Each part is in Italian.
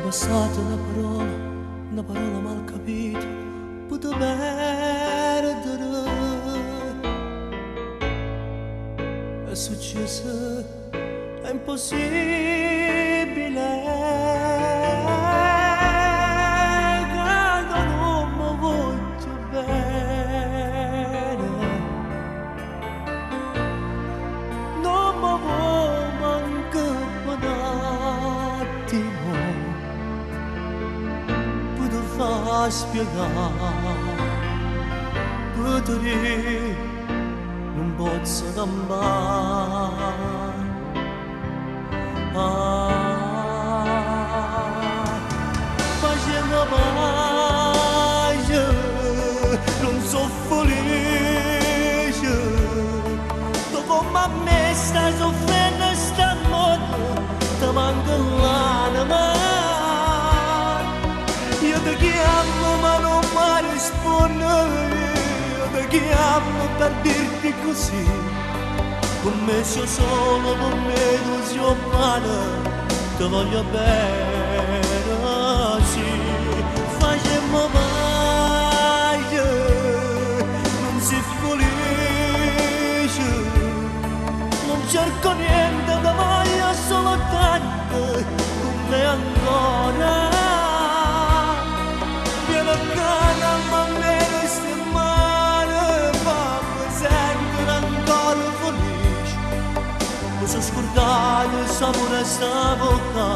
passata una parola mal capita, potuto perdere. È successo, è impossibile, quando non mi voglio bene, non mi vuoi manco un attimo, posso far spiegare, posso dire, non posso cambiare. Facendo pace, non so felice, tu come a me stai soffrendo sta morte, ti manca l'anima. Io ti chiamo ma non mi rispondi, io ti chiamo per dirti così, con me io solo, con me tu sei umana, ti voglio bene, sì, facciamo pace, non si felice, non cerco niente, ti voglio solo tanto, con me ancora, vieni a casa, ma me resti male, fammi sentire ancora felice. Mi sono scordato il sapore di sta bocca,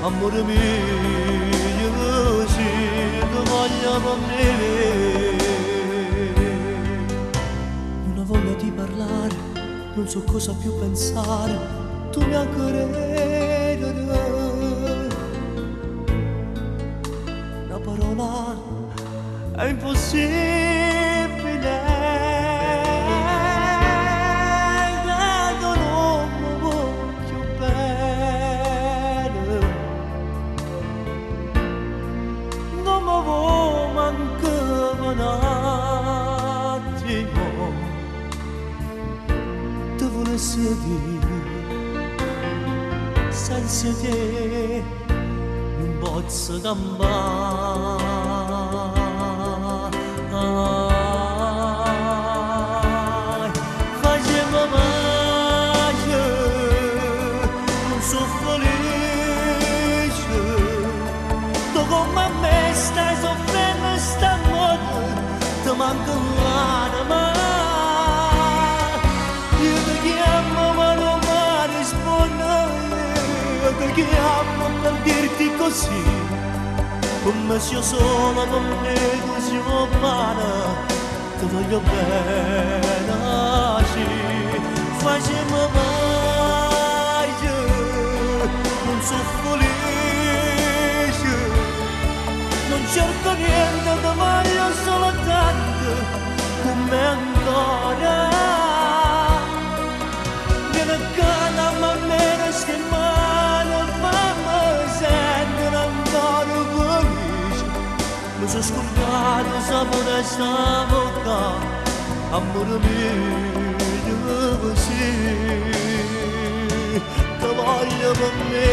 amore mio, così ti voglio con me. Non ho voglia di parlare, non so cosa più pensare, tu mi accorrerai. Una parola è impossibile. Un attimo ti volessi dire, senza te non posso cambiare. Facciamo pace, non so felice, tu come a me stai soffrendo sta morte, ti manca l'anima. Io ti chiamo ma non mi rispondi, io ti chiamo per dirti così, come se io solo, con me tu sei umana, ti voglio bene, sì, facciamo pace, non so felice, non cerco niente, ti voglio solo tanto, come ancora. Vieni a casa ma me resti male, fammi sentire ancora felice. Mi sono scordato il sapore di sta bocca, amore mio, così ti voglio con me.